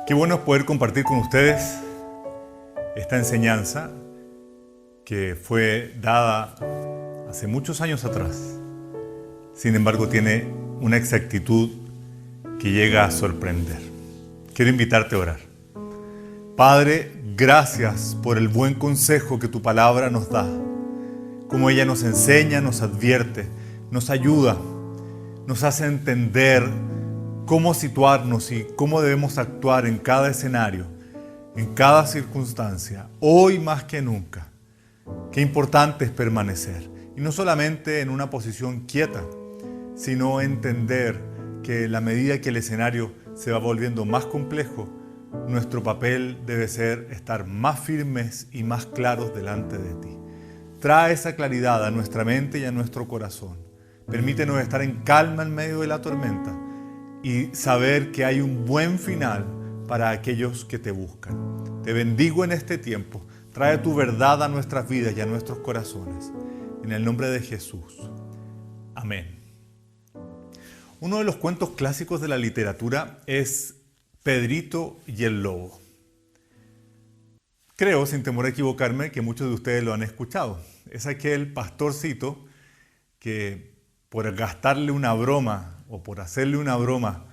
Qué bueno es poder compartir con ustedes esta enseñanza que fue dada hace muchos años atrás. Sin embargo, tiene una exactitud que llega a sorprender. Quiero invitarte a orar. Padre, gracias por el buen consejo que tu palabra nos da. Como ella nos enseña, nos advierte, nos ayuda, nos hace entender cómo situarnos y cómo debemos actuar en cada escenario, en cada circunstancia, hoy más que nunca. Qué importante es permanecer, y no solamente en una posición quieta, sino entender que a la medida que el escenario se va volviendo más complejo, nuestro papel debe ser estar más firmes y más claros delante de ti. Trae esa claridad a nuestra mente y a nuestro corazón. Permítenos estar en calma en medio de la tormenta y saber que hay un buen final para aquellos que te buscan. Te bendigo en este tiempo. Trae tu verdad a nuestras vidas y a nuestros corazones. En el nombre de Jesús. Amén. Uno de los cuentos clásicos de la literatura es Pedrito y el Lobo. Creo, sin temor a equivocarme, que muchos de ustedes lo han escuchado. Es aquel pastorcito que por gastarle una broma o por hacerle una broma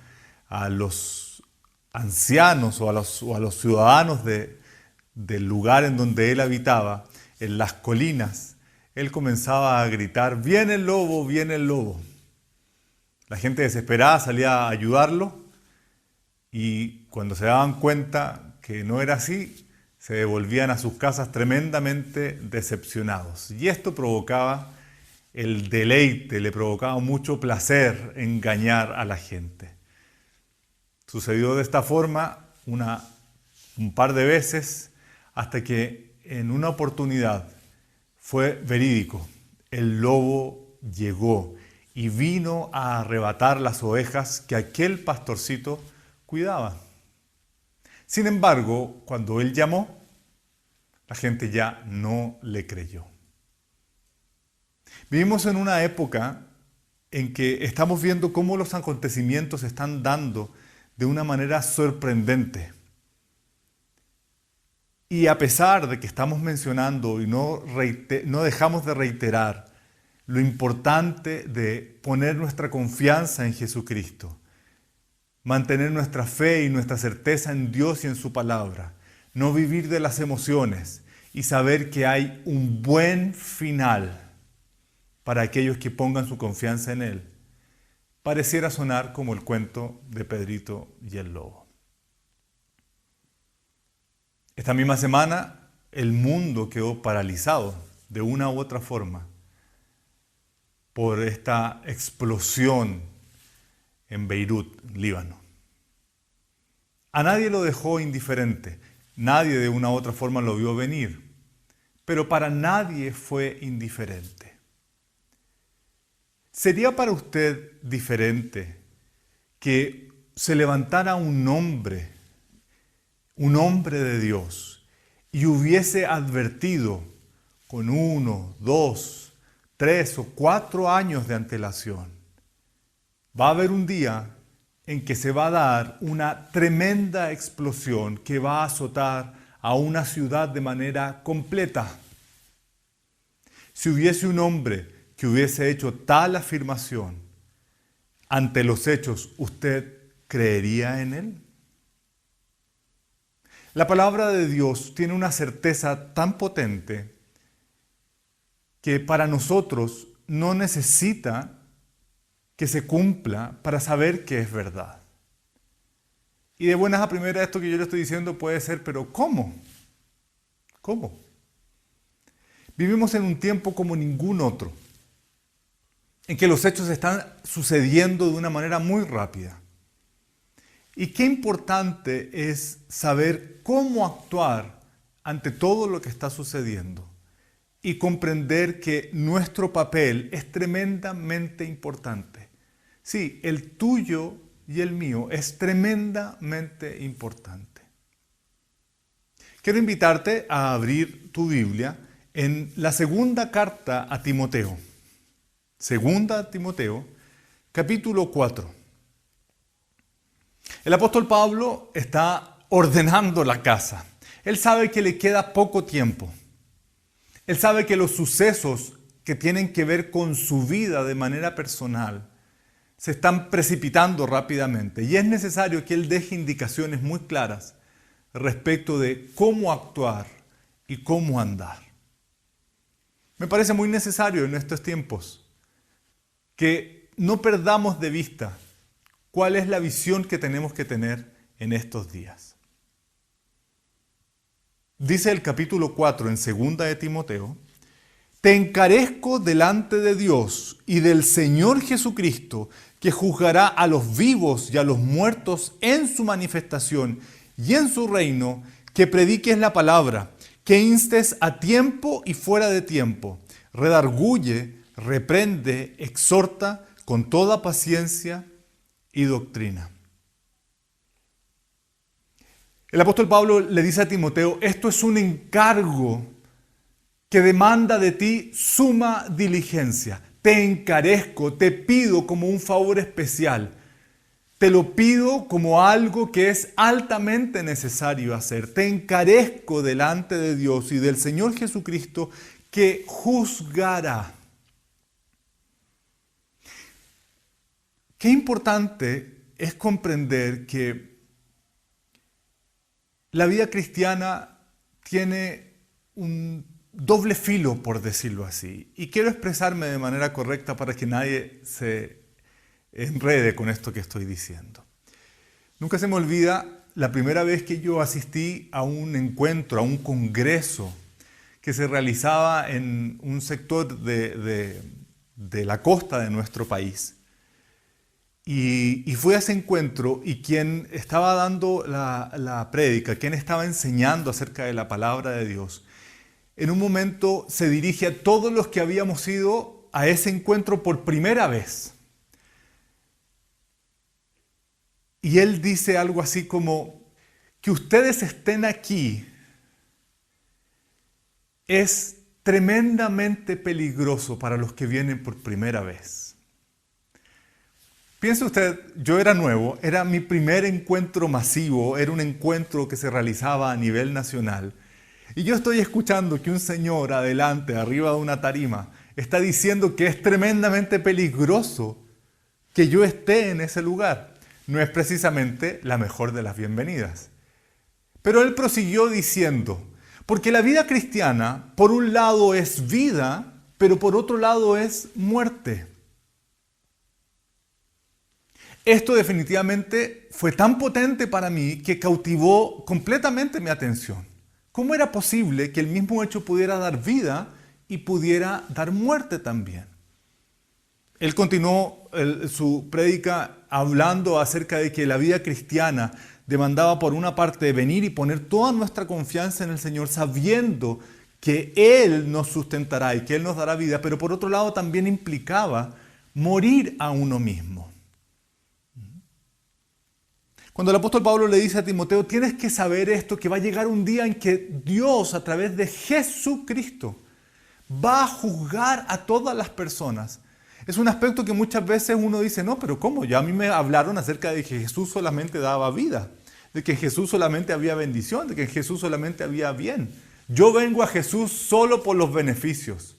a los ancianos o a los ciudadanos del lugar en donde él habitaba, en las colinas, él comenzaba a gritar: ¡viene el lobo, viene el lobo! La gente desesperada salía a ayudarlo y cuando se daban cuenta que no era así, se devolvían a sus casas tremendamente decepcionados. Y esto provocaba el deleite, le provocaba mucho placer engañar a la gente. Sucedió de esta forma un par de veces hasta que en una oportunidad fue verídico. El lobo llegó y vino a arrebatar las ovejas que aquel pastorcito cuidaba. Sin embargo, cuando él llamó, la gente ya no le creyó. Vivimos en una época en que estamos viendo cómo los acontecimientos se están dando de una manera sorprendente. Y a pesar de que estamos mencionando y no dejamos de reiterar lo importante de poner nuestra confianza en Jesucristo, mantener nuestra fe y nuestra certeza en Dios y en su palabra, no vivir de las emociones y saber que hay un buen final para aquellos que pongan su confianza en Él, pareciera sonar como el cuento de Pedrito y el Lobo. Esta misma semana el mundo quedó paralizado de una u otra forma por esta explosión en Beirut, Líbano. A nadie lo dejó indiferente, nadie de una u otra forma lo vio venir, pero para nadie fue indiferente. ¿Sería para usted diferente que se levantara un hombre de Dios, y hubiese advertido con 1, 2, 3 o 4 años de antelación? Va a haber un día en que se va a dar una tremenda explosión que va a azotar a una ciudad de manera completa. Si hubiese un hombre que hubiese hecho tal afirmación, ante los hechos, ¿usted creería en él? La palabra de Dios tiene una certeza tan potente que para nosotros no necesita que se cumpla para saber que es verdad. Y de buenas a primeras esto que yo le estoy diciendo puede ser, pero ¿cómo? ¿Cómo? Vivimos en un tiempo como ningún otro, en que los hechos están sucediendo de una manera muy rápida. Y qué importante es saber cómo actuar ante todo lo que está sucediendo y comprender que nuestro papel es tremendamente importante. Sí, el tuyo y el mío es tremendamente importante. Quiero invitarte a abrir tu Biblia en la segunda carta a Timoteo. Segunda Timoteo, capítulo 4. El apóstol Pablo está ordenando la casa. Él sabe que le queda poco tiempo. Él sabe que los sucesos que tienen que ver con su vida de manera personal se están precipitando rápidamente y es necesario que él deje indicaciones muy claras respecto de cómo actuar y cómo andar. Me parece muy necesario en estos tiempos que no perdamos de vista cuál es la visión que tenemos que tener en estos días. Dice el capítulo 4 en 2 de Timoteo: te encarezco delante de Dios y del Señor Jesucristo, que juzgará a los vivos y a los muertos en su manifestación y en su reino, que prediques la palabra, que instes a tiempo y fuera de tiempo, redarguye, reprende, exhorta con toda paciencia y doctrina. El apóstol Pablo le dice a Timoteo: esto es un encargo que demanda de ti suma diligencia. Te encarezco, te pido como un favor especial. Te lo pido como algo que es altamente necesario hacer. Te encarezco delante de Dios y del Señor Jesucristo, que juzgará. Qué importante es comprender que la vida cristiana tiene un doble filo, por decirlo así. Y quiero expresarme de manera correcta para que nadie se enrede con esto que estoy diciendo. Nunca se me olvida la primera vez que yo asistí a un encuentro, a un congreso que se realizaba en un sector de la costa de nuestro país. Y fui a ese encuentro y quien estaba dando la prédica, quien estaba enseñando acerca de la palabra de Dios, en un momento se dirige a todos los que habíamos ido a ese encuentro por primera vez. Y él dice algo así como: que ustedes estén aquí es tremendamente peligroso para los que vienen por primera vez. Piense usted, yo era nuevo, era mi primer encuentro masivo, era un encuentro que se realizaba a nivel nacional. Y yo estoy escuchando que un señor adelante, arriba de una tarima, está diciendo que es tremendamente peligroso que yo esté en ese lugar. No es precisamente la mejor de las bienvenidas. Pero él prosiguió diciendo: porque la vida cristiana, por un lado es vida, pero por otro lado es muerte. Esto definitivamente fue tan potente para mí que cautivó completamente mi atención. ¿Cómo era posible que el mismo hecho pudiera dar vida y pudiera dar muerte también? Él continuó su prédica hablando acerca de que la vida cristiana demandaba por una parte venir y poner toda nuestra confianza en el Señor, sabiendo que Él nos sustentará y que Él nos dará vida, pero por otro lado también implicaba morir a uno mismo. Cuando el apóstol Pablo le dice a Timoteo: tienes que saber esto, que va a llegar un día en que Dios, a través de Jesucristo, va a juzgar a todas las personas. Es un aspecto que muchas veces uno dice: no, pero ¿cómo? Ya a mí me hablaron acerca de que Jesús solamente daba vida, de que en Jesús solamente había bendición, de que en Jesús solamente había bien. Yo vengo a Jesús solo por los beneficios.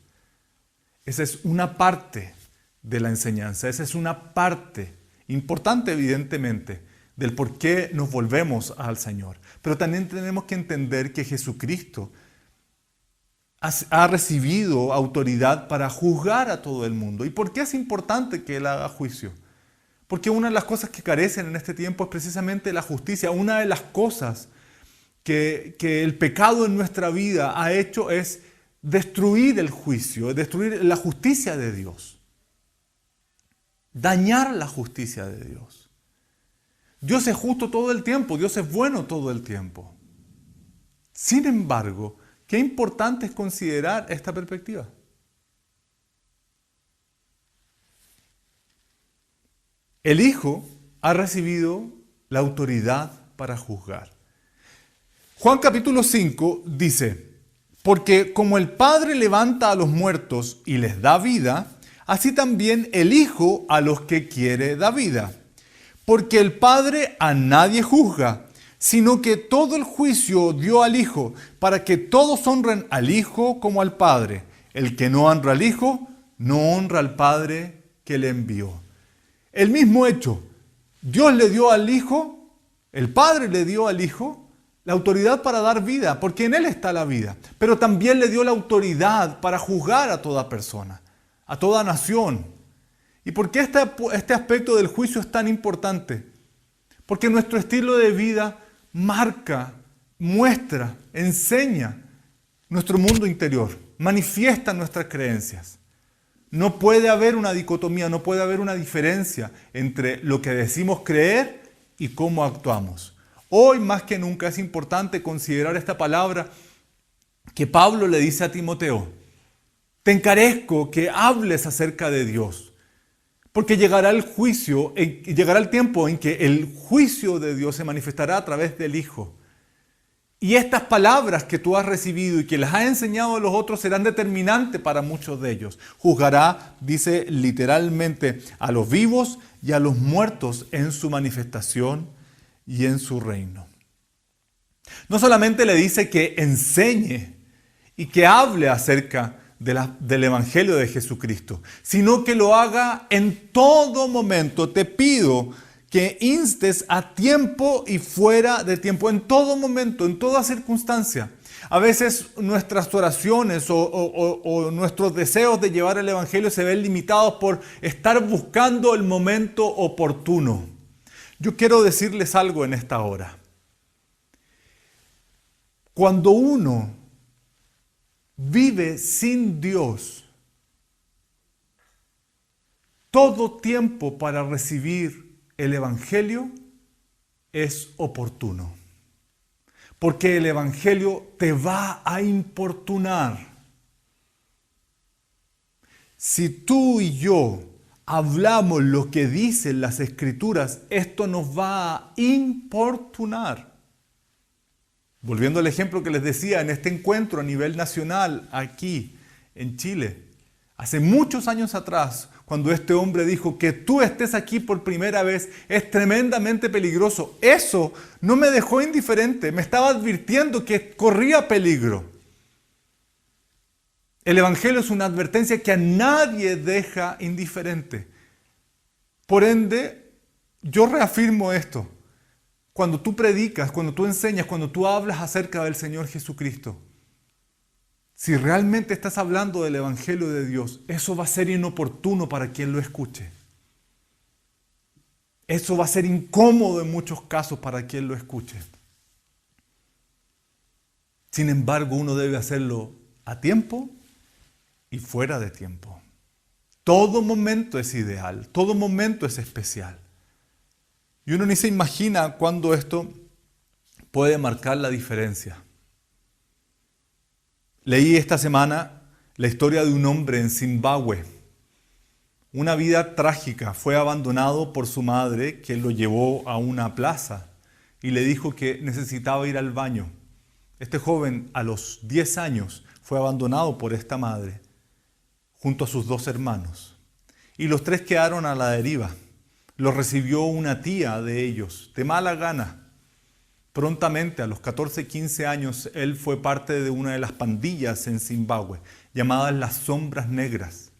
Esa es una parte de la enseñanza, esa es una parte importante, evidentemente, del por qué nos volvemos al Señor. Pero también tenemos que entender que Jesucristo ha recibido autoridad para juzgar a todo el mundo. ¿Y por qué es importante que Él haga juicio? Porque una de las cosas que carecen en este tiempo es precisamente la justicia. Una de las cosas que el pecado en nuestra vida ha hecho es destruir el juicio, destruir la justicia de Dios. Dañar la justicia de Dios. Dios es justo todo el tiempo, Dios es bueno todo el tiempo. Sin embargo, qué importante es considerar esta perspectiva. El Hijo ha recibido la autoridad para juzgar. Juan capítulo 5 dice: porque como el Padre levanta a los muertos y les da vida, así también el Hijo a los que quiere da vida. Porque el Padre a nadie juzga, sino que todo el juicio dio al Hijo, para que todos honren al Hijo como al Padre. El que no honra al Hijo, no honra al Padre que le envió. El mismo hecho, Dios le dio al Hijo, el Padre le dio al Hijo la autoridad para dar vida, porque en Él está la vida. Pero también le dio la autoridad para juzgar a toda persona, a toda nación. ¿Y por qué este aspecto del juicio es tan importante? Porque nuestro estilo de vida marca, muestra, enseña nuestro mundo interior, manifiesta nuestras creencias. No puede haber una dicotomía, no puede haber una diferencia entre lo que decimos creer y cómo actuamos. Hoy más que nunca es importante considerar esta palabra que Pablo le dice a Timoteo. Te encarezco que hables acerca de Dios, porque llegará el juicio, llegará el tiempo en que el juicio de Dios se manifestará a través del Hijo. Y estas palabras que tú has recibido y que las has enseñado a los otros serán determinantes para muchos de ellos. Juzgará, dice literalmente, a los vivos y a los muertos en su manifestación y en su reino. No solamente le dice que enseñe y que hable acerca del Evangelio de Jesucristo, sino que lo haga en todo momento. Te pido que instes a tiempo y fuera de tiempo, en todo momento, en toda circunstancia. A veces nuestras oraciones o nuestros deseos de llevar el Evangelio se ven limitados por estar buscando el momento oportuno. Yo quiero decirles algo en esta hora. Cuando uno vive sin Dios, todo tiempo para recibir el Evangelio es oportuno. Porque el Evangelio te va a importunar. Si tú y yo hablamos lo que dicen las Escrituras, esto nos va a importunar. Volviendo al ejemplo que les decía, en este encuentro a nivel nacional, aquí en Chile, hace muchos años atrás, cuando este hombre dijo que tú estés aquí por primera vez es tremendamente peligroso. Eso no me dejó indiferente, me estaba advirtiendo que corría peligro. El Evangelio es una advertencia que a nadie deja indiferente. Por ende, yo reafirmo esto. Cuando tú predicas, cuando tú enseñas, cuando tú hablas acerca del Señor Jesucristo, si realmente estás hablando del Evangelio de Dios, eso va a ser inoportuno para quien lo escuche. Eso va a ser incómodo en muchos casos para quien lo escuche. Sin embargo, uno debe hacerlo a tiempo y fuera de tiempo. Todo momento es ideal, todo momento es especial. Y uno ni se imagina cuándo esto puede marcar la diferencia. Leí esta semana la historia de un hombre en Zimbabue. Una vida trágica. Fue abandonado por su madre, que lo llevó a una plaza y le dijo que necesitaba ir al baño. Este joven a los 10 años fue abandonado por esta madre junto a sus 2 hermanos. Y los 3 quedaron a la deriva. Los recibió una tía de ellos, de mala gana. Prontamente, a los 14, 15 años, él fue parte de una de las pandillas en Zimbabue, llamadas las Sombras Negras.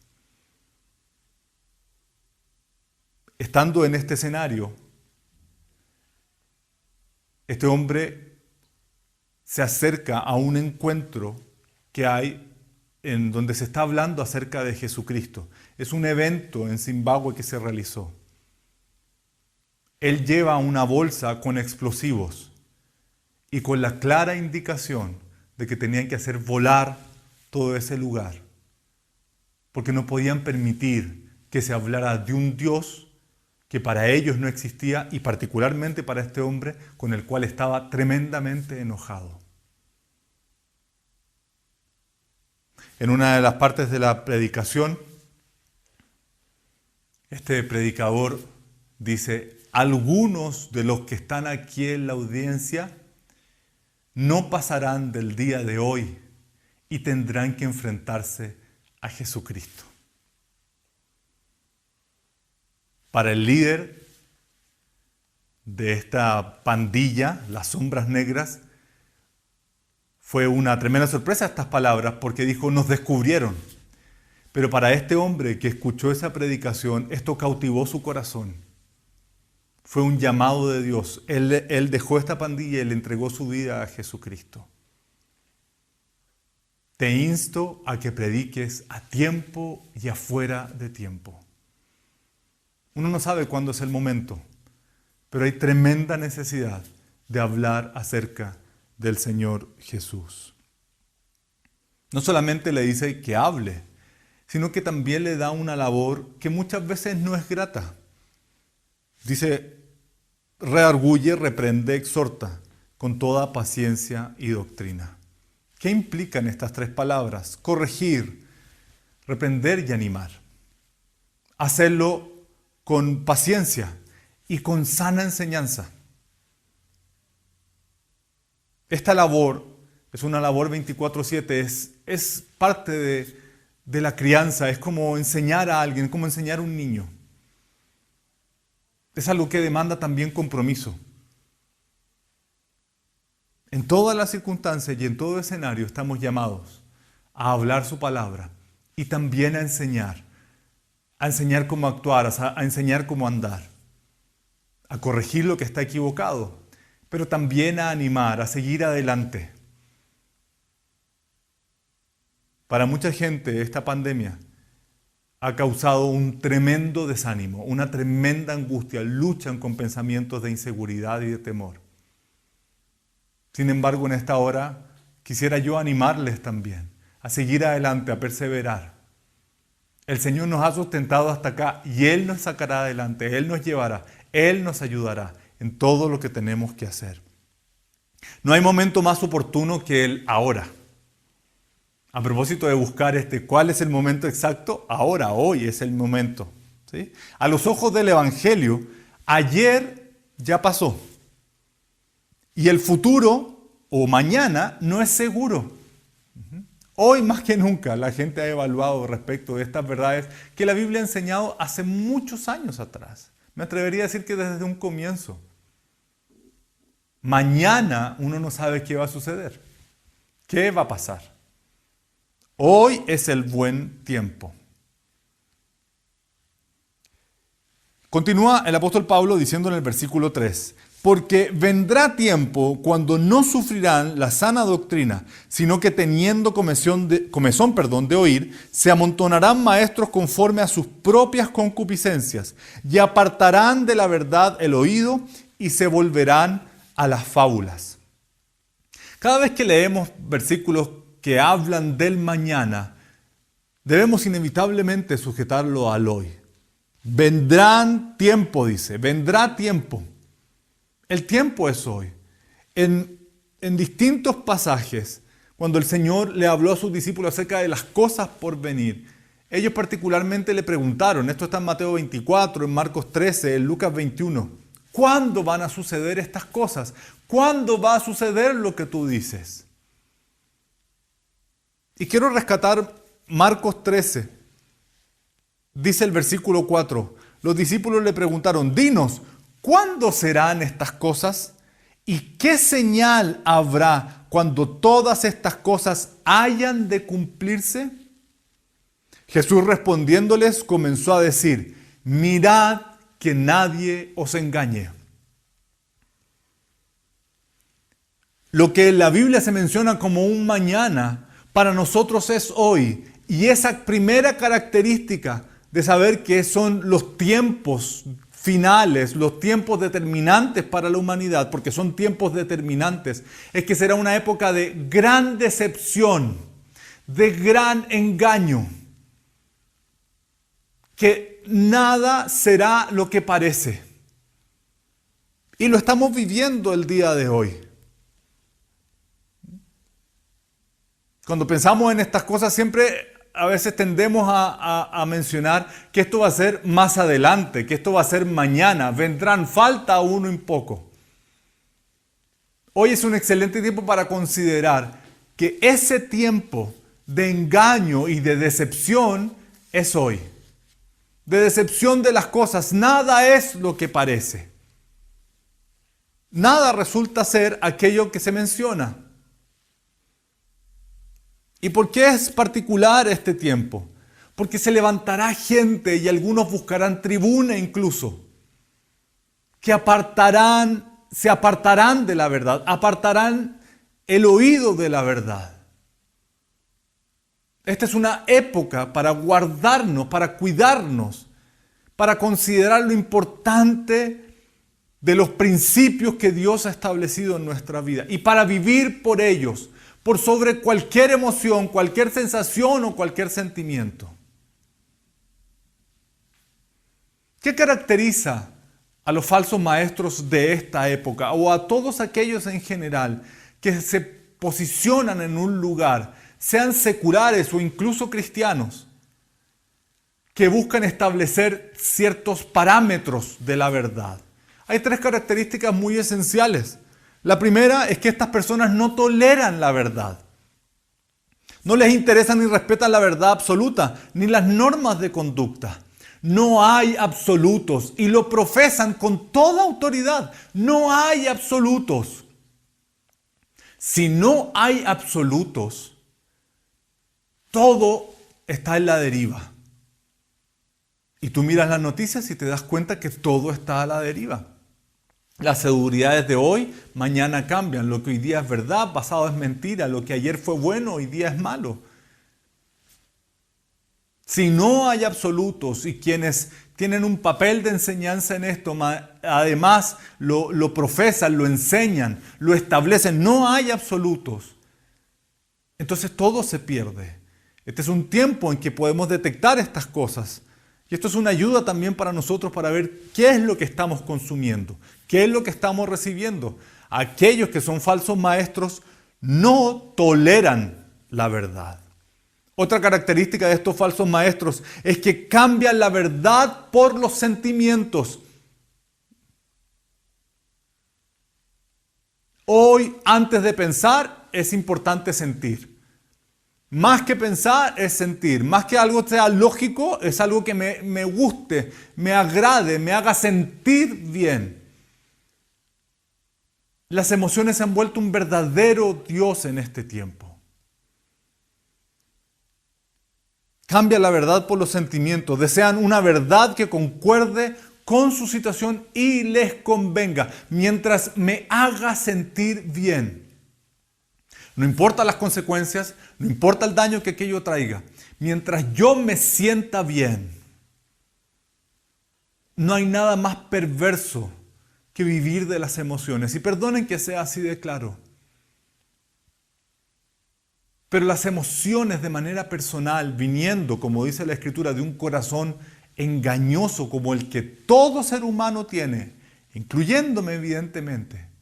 Estando en este escenario, este hombre se acerca a un encuentro que hay en donde se está hablando acerca de Jesucristo. Es un evento en Zimbabue que se realizó. Él lleva una bolsa con explosivos y con la clara indicación de que tenían que hacer volar todo ese lugar, porque no podían permitir que se hablara de un Dios que para ellos no existía y particularmente para este hombre con el cual estaba tremendamente enojado. En una de las partes de la predicación, este predicador dice: algunos de los que están aquí en la audiencia no pasarán del día de hoy y tendrán que enfrentarse a Jesucristo. Para el líder, de esta pandilla, las sombras negras, fue una tremenda sorpresa estas palabras porque dijo, nos descubrieron. Pero para este hombre que escuchó esa predicación, esto cautivó su corazón. Fue un llamado de Dios. Él dejó esta pandilla y le entregó su vida a Jesucristo. Te insto a que prediques a tiempo y afuera de tiempo. Uno no sabe cuándo es el momento, pero hay tremenda necesidad de hablar acerca del Señor Jesús. No solamente le dice que hable, sino que también le da una labor que muchas veces no es grata. Dice, redarguye, reprende, exhorta con toda paciencia y doctrina. ¿Qué implican estas tres palabras? Corregir, reprender y animar. Hacerlo con paciencia y con sana enseñanza. Esta labor es una labor 24/7, es parte de la crianza, es como enseñar a alguien, es como enseñar a un niño. Es algo que demanda también compromiso. En todas las circunstancias y en todo escenario estamos llamados a hablar su palabra y también a enseñar cómo actuar, a enseñar cómo andar, a corregir lo que está equivocado, pero también a animar, a seguir adelante. Para mucha gente esta pandemia ha causado un tremendo desánimo, una tremenda angustia, luchan con pensamientos de inseguridad y de temor. Sin embargo, en esta hora quisiera yo animarles también a seguir adelante, a perseverar. El Señor nos ha sustentado hasta acá y Él nos sacará adelante, Él nos llevará, Él nos ayudará en todo lo que tenemos que hacer. No hay momento más oportuno que el ahora. A propósito de buscar ¿cuál es el momento exacto? Ahora, hoy es el momento. ¿Sí? A los ojos del Evangelio, ayer ya pasó. Y el futuro o mañana no es seguro. Hoy más que nunca la gente ha evaluado respecto de estas verdades que la Biblia ha enseñado hace muchos años atrás. Me atrevería a decir que desde un comienzo. Mañana uno no sabe qué va a suceder. ¿Qué va a pasar? Hoy es el buen tiempo. Continúa el apóstol Pablo diciendo en el versículo 3, porque vendrá tiempo cuando no sufrirán la sana doctrina, sino que teniendo comezón de oír, se amontonarán maestros conforme a sus propias concupiscencias y apartarán de la verdad el oído y se volverán a las fábulas. Cada vez que leemos versículos que hablan del mañana, debemos inevitablemente sujetarlo al hoy. Vendrán tiempo, dice, vendrá tiempo. El tiempo es hoy. En distintos pasajes, cuando el Señor le habló a sus discípulos acerca de las cosas por venir, ellos particularmente le preguntaron, esto está en Mateo 24, en Marcos 13, en Lucas 21, ¿cuándo van a suceder estas cosas? ¿Cuándo va a suceder lo que tú dices? Y quiero rescatar Marcos 13. Dice el versículo 4. Los discípulos le preguntaron, dinos, ¿cuándo serán estas cosas? ¿Y qué señal habrá cuando todas estas cosas hayan de cumplirse? Jesús respondiéndoles comenzó a decir, mirad que nadie os engañe. Lo que en la Biblia se menciona como un mañana, para nosotros es hoy. Y esa primera característica de saber que son los tiempos finales, los tiempos determinantes para la humanidad, porque son tiempos determinantes, es que será una época de gran decepción, de gran engaño, que nada será lo que parece. Y lo estamos viviendo el día de hoy. Cuando pensamos en estas cosas, siempre a veces tendemos a mencionar que esto va a ser más adelante, que esto va a ser mañana, vendrán, falta aún un poco. Hoy es un excelente tiempo para considerar que ese tiempo de engaño y de decepción es hoy. De decepción de las cosas, nada es lo que parece. nada resulta ser aquello que se menciona. ¿Y por qué es particular este tiempo? Porque se levantará gente y algunos buscarán tribuna incluso, que se apartarán de la verdad, apartarán el oído de la verdad. Esta es una época para guardarnos, para cuidarnos, para considerar lo importante de los principios que Dios ha establecido en nuestra vida y para vivir por ellos, por sobre cualquier emoción, cualquier sensación o cualquier sentimiento. ¿Qué caracteriza a los falsos maestros de esta época o a todos aquellos en general que se posicionan en un lugar, sean seculares o incluso cristianos, que buscan establecer ciertos parámetros de la verdad? Hay tres características muy esenciales. La primera es que estas personas no toleran la verdad. No les interesa ni respetan la verdad absoluta, ni las normas de conducta. No hay absolutos y lo profesan con toda autoridad. No hay absolutos. Si no hay absolutos, todo está en la deriva. Y tú miras las noticias y te das cuenta que todo está a la deriva. Las seguridades de hoy, mañana cambian. Lo que hoy día es verdad, pasado es mentira. Lo que ayer fue bueno, hoy día es malo. Si no hay absolutos y quienes tienen un papel de enseñanza en esto, además lo profesan, lo enseñan, lo establecen, no hay absolutos, entonces todo se pierde. Este es un tiempo en que podemos detectar estas cosas. Y esto es una ayuda también para nosotros para ver qué es lo que estamos consumiendo, qué es lo que estamos recibiendo. Aquellos que son falsos maestros no toleran la verdad. Otra característica de estos falsos maestros es que cambian la verdad por los sentimientos. Hoy, antes de pensar, es importante sentir. Más que pensar es sentir. Más que algo sea lógico, es algo que me guste, me agrade, me haga sentir bien. Las emociones se han vuelto un verdadero Dios en este tiempo. Cambian la verdad por los sentimientos. Desean una verdad que concuerde con su situación y les convenga, mientras me haga sentir bien. No importa las consecuencias, no importa el daño que aquello traiga. Mientras yo me sienta bien, no hay nada más perverso que vivir de las emociones. Y perdonen que sea así de claro. Pero las emociones de manera personal, viniendo, como dice la Escritura, de un corazón engañoso como el que todo ser humano tiene, incluyéndome evidentemente,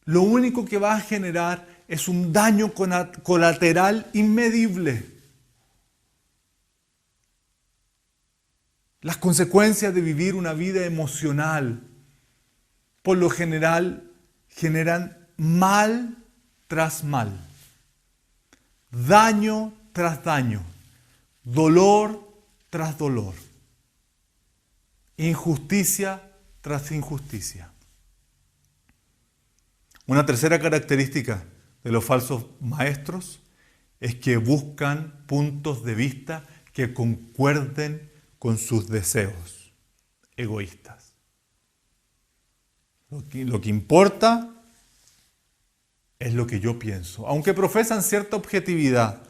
lo único que va a generar es un daño colateral inmedible. Las consecuencias de vivir una vida emocional, por lo general, generan mal tras mal, daño tras daño, dolor tras dolor, injusticia tras injusticia. Una tercera característica de los falsos maestros es que buscan puntos de vista que concuerden con sus deseos egoístas. Lo que importa es lo que yo pienso. Aunque profesan cierta objetividad,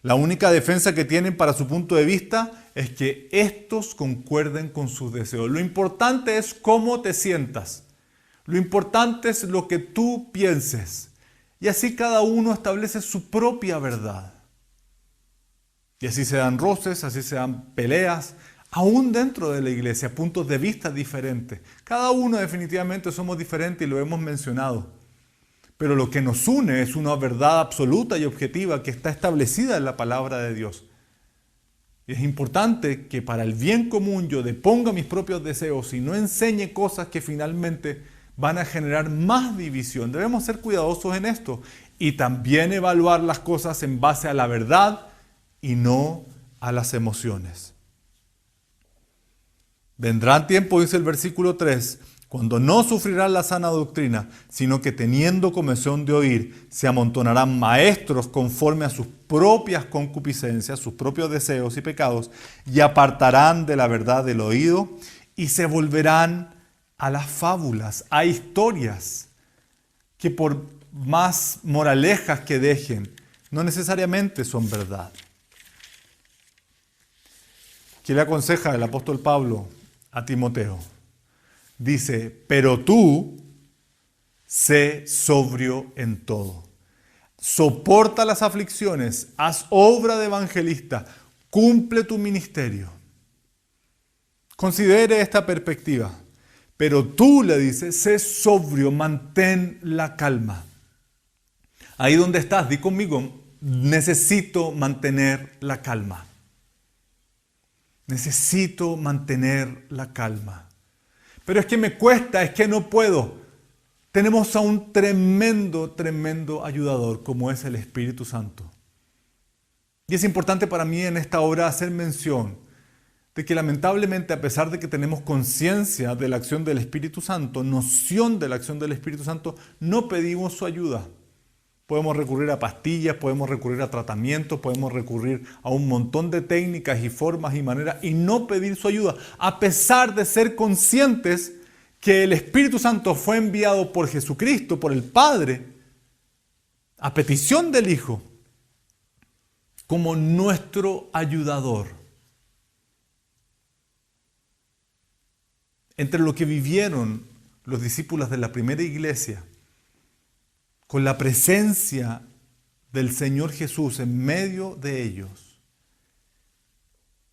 la única defensa que tienen para su punto de vista es que estos concuerden con sus deseos. Lo importante es cómo te sientas. Lo importante es lo que tú pienses. Y así cada uno establece su propia verdad. Y así se dan roces, así se dan peleas, aún dentro de la iglesia, puntos de vista diferentes. Cada uno definitivamente somos diferentes y lo hemos mencionado. Pero lo que nos une es una verdad absoluta y objetiva que está establecida en la palabra de Dios. Y es importante que para el bien común yo deponga mis propios deseos y no enseñe cosas que finalmente van a generar más división. Debemos ser cuidadosos en esto y también evaluar las cosas en base a la verdad y no a las emociones. Vendrán tiempos, dice el versículo 3, cuando no sufrirán la sana doctrina, sino que teniendo comezón de oír, se amontonarán maestros conforme a sus propias concupiscencias, sus propios deseos y pecados, y apartarán de la verdad del oído, y se volverán a las fábulas, a historias, que por más moralejas que dejen, no necesariamente son verdad. ¿Qué le aconseja el apóstol Pablo a Timoteo? Dice, pero tú sé sobrio en todo. Soporta las aflicciones, haz obra de evangelista, cumple tu ministerio. Considere esta perspectiva. Pero tú, le dices, sé sobrio, mantén la calma. Ahí donde estás, di conmigo, necesito mantener la calma. Necesito mantener la calma. Pero es que me cuesta, es que no puedo. Tenemos a un tremendo ayudador como es el Espíritu Santo. Y es importante para mí en esta hora hacer mención de que lamentablemente, a pesar de que tenemos conciencia de la acción del Espíritu Santo, noción de la acción del Espíritu Santo, no pedimos su ayuda. Podemos recurrir a pastillas, podemos recurrir a tratamientos, podemos recurrir a un montón de técnicas y formas y maneras y no pedir su ayuda, a pesar de ser conscientes que el Espíritu Santo fue enviado por Jesucristo, por el Padre, a petición del Hijo, como nuestro ayudador. Entre lo que vivieron los discípulos de la primera iglesia, con la presencia del Señor Jesús en medio de ellos,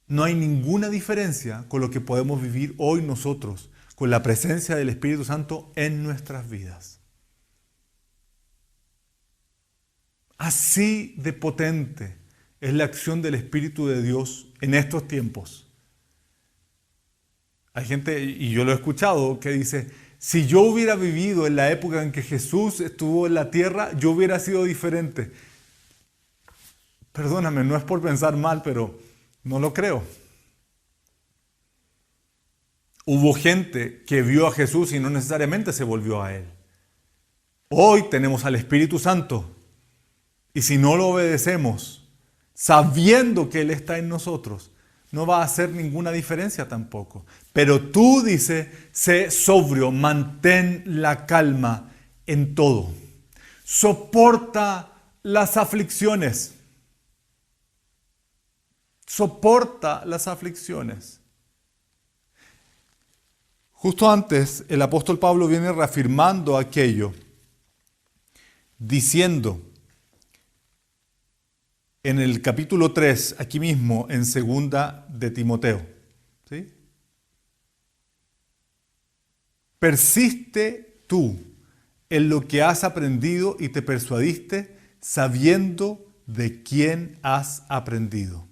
no hay ninguna diferencia con lo que podemos vivir hoy nosotros, con la presencia del Espíritu Santo en nuestras vidas. Así de potente es la acción del Espíritu de Dios en estos tiempos. Hay gente, y yo lo he escuchado, que dice, si yo hubiera vivido en la época en que Jesús estuvo en la tierra, yo hubiera sido diferente. Perdóname, no es por pensar mal, pero no lo creo. Hubo gente que vio a Jesús y no necesariamente se volvió a Él. Hoy tenemos al Espíritu Santo y si no lo obedecemos, sabiendo que Él está en nosotros, no va a hacer ninguna diferencia tampoco. Pero tú, dice, sé sobrio, mantén la calma en todo. Soporta las aflicciones. Soporta las aflicciones. Justo antes, el apóstol Pablo viene reafirmando aquello, diciendo en el capítulo 3, aquí mismo, en segunda de Timoteo, ¿sí? Persiste tú en lo que has aprendido y te persuadiste, sabiendo de quién has aprendido.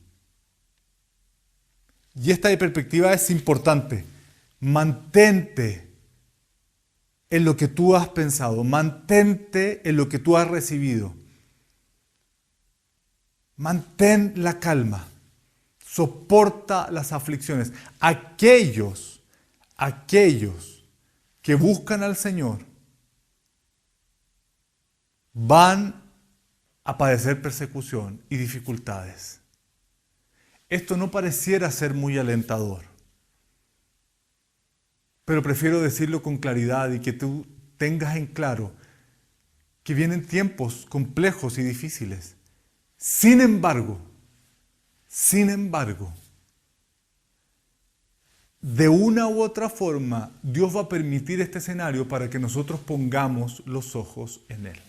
Y esta perspectiva es importante. Mantente en lo que tú has pensado, mantente en lo que tú has recibido. Mantén la calma, soporta las aflicciones. Aquellos que buscan al Señor van a padecer persecución y dificultades. Esto no pareciera ser muy alentador, pero prefiero decirlo con claridad y que tú tengas en claro que vienen tiempos complejos y difíciles. Sin embargo, de una u otra forma, Dios va a permitir este escenario para que nosotros pongamos los ojos en Él.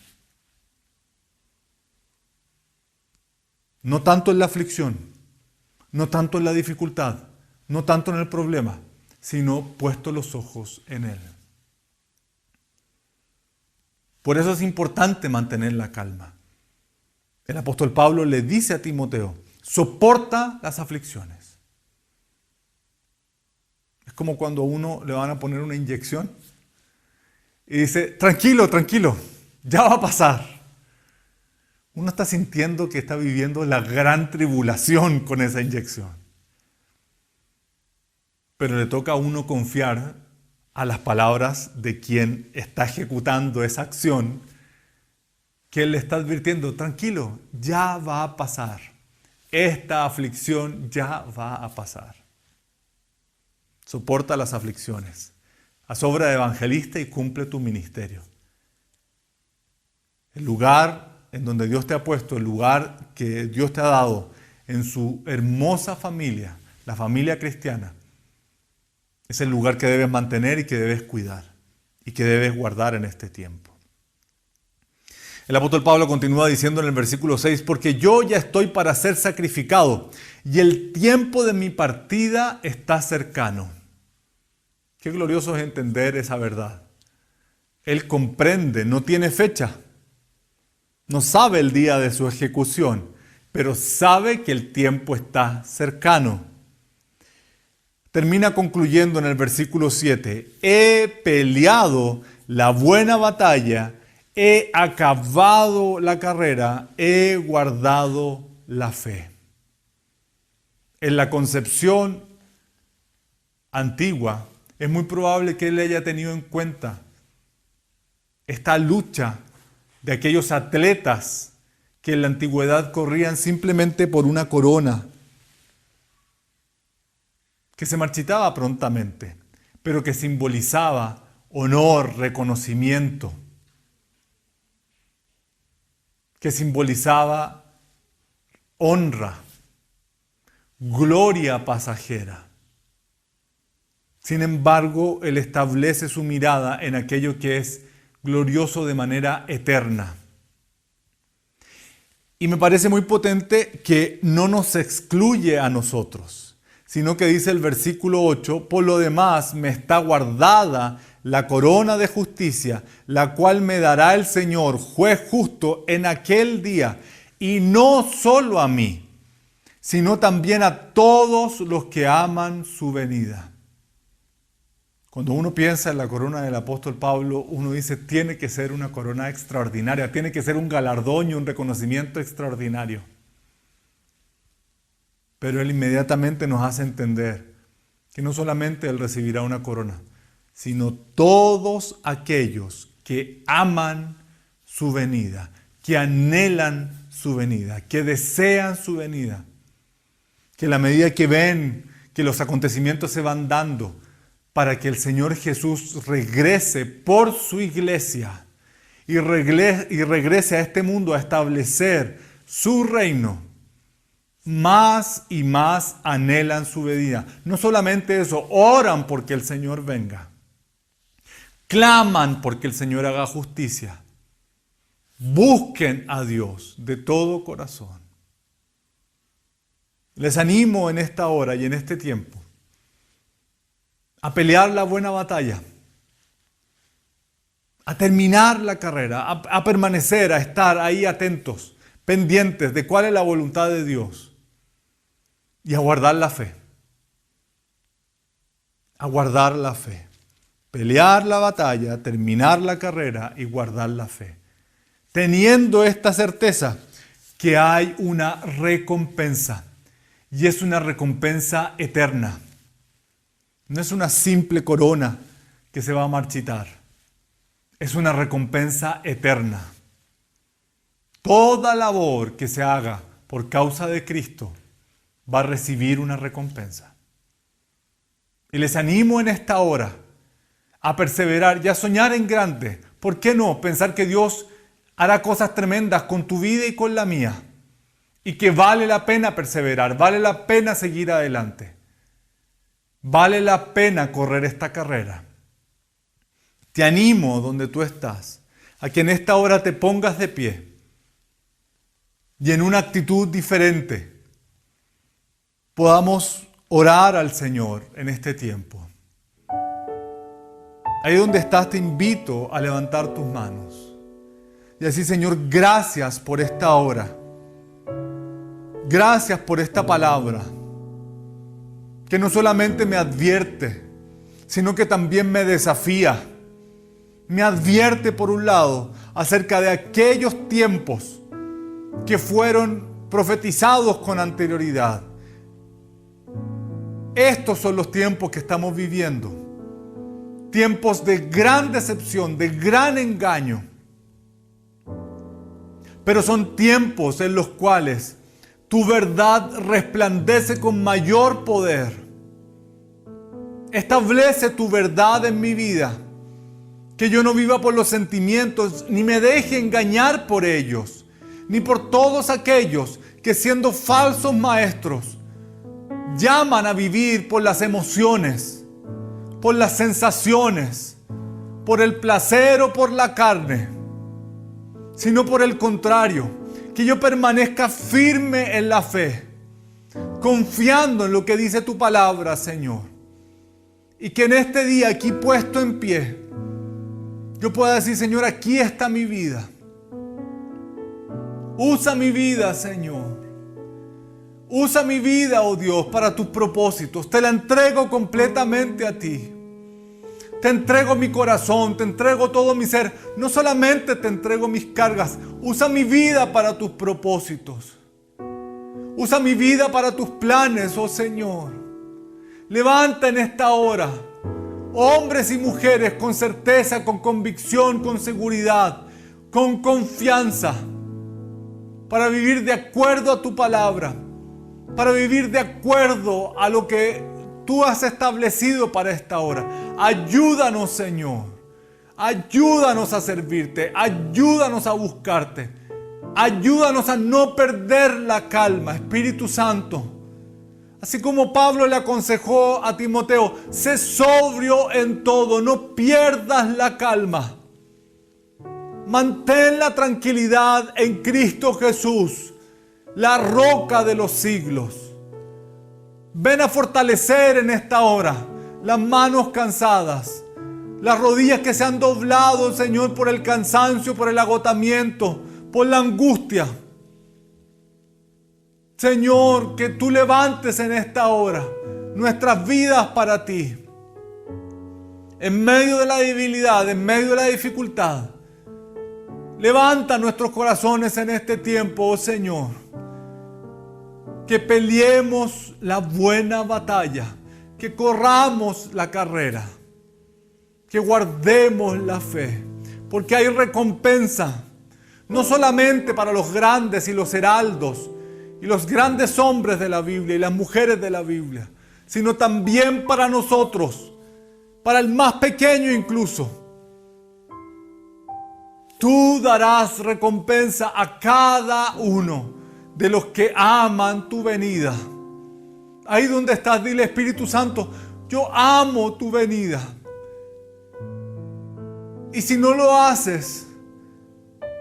No tanto en la aflicción, no tanto en la dificultad, no tanto en el problema, sino puesto los ojos en Él. Por eso es importante mantener la calma. El apóstol Pablo le dice a Timoteo, soporta las aflicciones. Es como cuando a uno le van a poner una inyección y dice, tranquilo, ya va a pasar. Uno está sintiendo que está viviendo la gran tribulación con esa inyección. Pero le toca a uno confiar a las palabras de quien está ejecutando esa acción, que Él le está advirtiendo, tranquilo, ya va a pasar. Esta aflicción ya va a pasar. Soporta las aflicciones. Haz obra de evangelista y cumple tu ministerio. El lugar en donde Dios te ha puesto, el lugar que Dios te ha dado en su hermosa familia, la familia cristiana, es el lugar que debes mantener y que debes cuidar y que debes guardar en este tiempo. El apóstol Pablo continúa diciendo en el versículo 6, porque yo ya estoy para ser sacrificado y el tiempo de mi partida está cercano. Qué glorioso es entender esa verdad. Él comprende, no tiene fecha, no sabe el día de su ejecución, pero sabe que el tiempo está cercano. Termina concluyendo en el versículo 7, he peleado la buena batalla, he acabado la carrera, he guardado la fe. En la concepción antigua, es muy probable que él haya tenido en cuenta esta lucha de aquellos atletas que en la antigüedad corrían simplemente por una corona, que se marchitaba prontamente, pero que simbolizaba honor, reconocimiento, que simbolizaba honra, gloria pasajera. Sin embargo, Él establece su mirada en aquello que es glorioso de manera eterna. Y me parece muy potente que no nos excluye a nosotros, sino que dice el versículo 8, por lo demás me está guardada la corona de justicia, la cual me dará el Señor, juez justo, en aquel día, y no solo a mí, sino también a todos los que aman su venida. Cuando uno piensa en la corona del apóstol Pablo, uno dice, tiene que ser una corona extraordinaria, tiene que ser un galardón y un reconocimiento extraordinario. Pero él inmediatamente nos hace entender que no solamente él recibirá una corona, sino todos aquellos que aman su venida, que anhelan su venida, que desean su venida, que a la medida que ven que los acontecimientos se van dando, para que el Señor Jesús regrese por su iglesia y regrese a este mundo a establecer su reino, más y más anhelan su venida. No solamente eso, oran porque el Señor venga, claman porque el Señor haga justicia, busquen a Dios de todo corazón. Les animo en esta hora y en este tiempo a pelear la buena batalla, a terminar la carrera, a permanecer, a estar ahí atentos, pendientes de cuál es la voluntad de Dios y a guardar la fe. A guardar la fe. Pelear la batalla, terminar la carrera y guardar la fe. Teniendo esta certeza que hay una recompensa y es una recompensa eterna. No es una simple corona que se va a marchitar. Es una recompensa eterna. Toda labor que se haga por causa de Cristo va a recibir una recompensa. Y les animo en esta hora a perseverar y a soñar en grande. ¿Por qué no? Pensar que Dios hará cosas tremendas con tu vida y con la mía. Y que vale la pena perseverar, vale la pena seguir adelante. Vale la pena correr esta carrera. Te animo donde tú estás, a que en esta hora te pongas de pie y en una actitud diferente podamos orar al Señor en este tiempo. Ahí donde estás te invito a levantar tus manos y decir, Señor, gracias por esta hora. Gracias por esta palabra, que no solamente me advierte, sino que también me desafía. Me advierte, por un lado, acerca de aquellos tiempos que fueron profetizados con anterioridad. Estos son los tiempos que estamos viviendo. tiempos de gran decepción, de gran engaño. Pero son tiempos en los cuales tu verdad resplandece con mayor poder. Establece tu verdad en mi vida. Que yo no viva por los sentimientos, ni me deje engañar por ellos, ni por todos aquellos que siendo falsos maestros, llaman a vivir por las emociones, por las sensaciones, por el placer o por la carne, sino por el contrario, que yo permanezca firme en la fe, confiando en lo que dice tu palabra, Señor. Y que en este día aquí puesto en pie, yo pueda decir, Señor, aquí está mi vida. Usa mi vida, Señor. Usa mi vida, oh Dios, para tus propósitos. Te la entrego completamente a ti. Te entrego mi corazón, te entrego todo mi ser. No solamente te entrego mis cargas. Usa mi vida para tus propósitos. Usa mi vida para tus planes, oh Señor. Levanta en esta hora hombres y mujeres con certeza, con convicción, con seguridad, con confianza, para vivir de acuerdo a tu palabra, para vivir de acuerdo a lo que tú has establecido para esta hora. Ayúdanos, Señor. Ayúdanos a servirte. Ayúdanos a buscarte. Ayúdanos a no perder la calma, Espíritu Santo. Así como Pablo le aconsejó a Timoteo, sé sobrio en todo, no pierdas la calma. Mantén la tranquilidad en Cristo Jesús, la roca de los siglos. Ven a fortalecer en esta hora las manos cansadas, las rodillas que se han doblado, Señor, por el cansancio, por el agotamiento, por la angustia. Señor, que tú levantes en esta hora nuestras vidas para ti. En medio de la debilidad, en medio de la dificultad. Levanta nuestros corazones en este tiempo, oh Señor. Que peleemos la buena batalla. Que corramos la carrera. Que guardemos la fe. Porque hay recompensa. No solamente para los grandes y los heraldos. Y los grandes hombres de la Biblia y las mujeres de la Biblia, sino también para nosotros, para el más pequeño incluso. Tú darás recompensa a cada uno de los que aman tu venida. Ahí donde estás, dile, Espíritu Santo, yo amo tu venida. Y si no lo haces,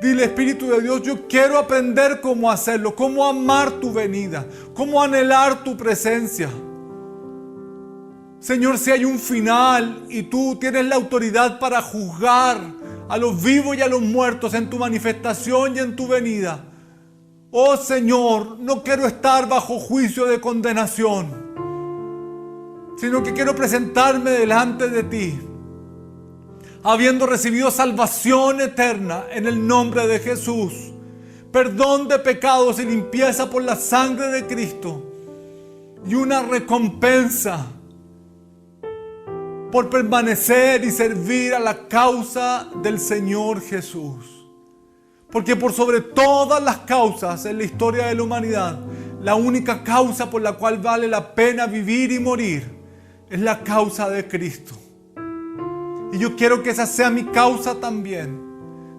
dile, Espíritu de Dios, yo quiero aprender cómo hacerlo, cómo amar tu venida, cómo anhelar tu presencia. Señor, si hay un final y tú tienes la autoridad para juzgar a los vivos y a los muertos en tu manifestación y en tu venida. Oh Señor, no quiero estar bajo juicio de condenación, sino que quiero presentarme delante de ti, habiendo recibido salvación eterna en el nombre de Jesús, perdón de pecados y limpieza por la sangre de Cristo, y una recompensa por permanecer y servir a la causa del Señor Jesús. Porque por sobre todas las causas en la historia de la humanidad, la única causa por la cual vale la pena vivir y morir es la causa de Cristo. Y yo quiero que esa sea mi causa también,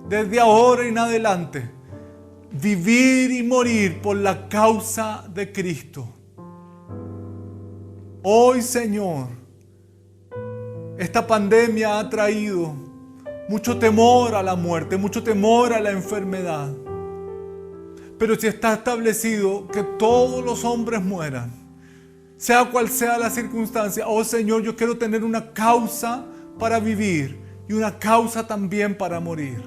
desde ahora en adelante, vivir y morir por la causa de Cristo. Hoy, Señor, esta pandemia ha traído mucho temor a la muerte, mucho temor a la enfermedad. Pero si está establecido que todos los hombres mueran, sea cual sea la circunstancia, oh Señor, yo quiero tener una causa para vivir y una causa también para morir.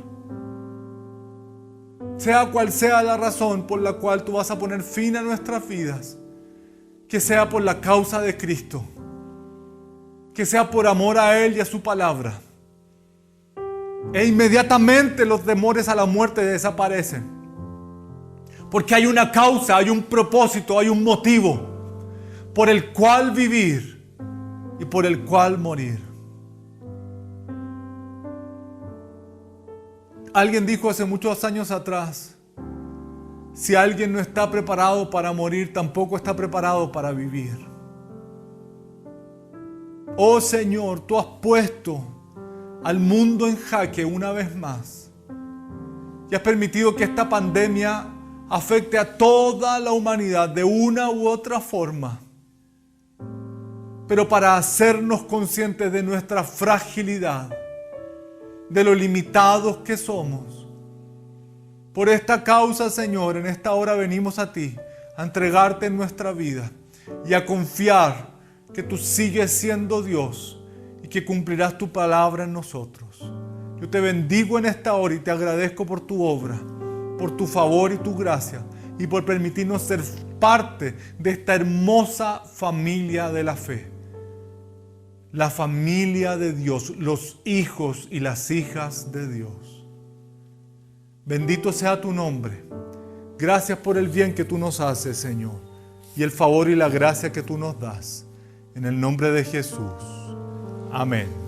Sea cual sea la razón por la cual tú vas a poner fin a nuestras vidas, que sea por la causa de Cristo, que sea por amor a Él y a su palabra. E inmediatamente los temores a la muerte desaparecen. Porque hay una causa, hay un propósito, hay un motivo por el cual vivir y por el cual morir. Alguien dijo hace muchos años atrás, si alguien no está preparado para morir, tampoco está preparado para vivir. Oh Señor, tú has puesto al mundo en jaque una vez más y has permitido que esta pandemia afecte a toda la humanidad de una u otra forma. Pero para hacernos conscientes de nuestra fragilidad, de lo limitados que somos. Por esta causa, Señor, en esta hora venimos a ti, a entregarte nuestra vida y a confiar que tú sigues siendo Dios y que cumplirás tu palabra en nosotros. Yo te bendigo en esta hora y te agradezco por tu obra, por tu favor y tu gracia y por permitirnos ser parte de esta hermosa familia de la fe. La familia de Dios, los hijos y las hijas de Dios. Bendito sea tu nombre. Gracias por el bien que tú nos haces, Señor, y el favor y la gracia que tú nos das. En el nombre de Jesús. Amén.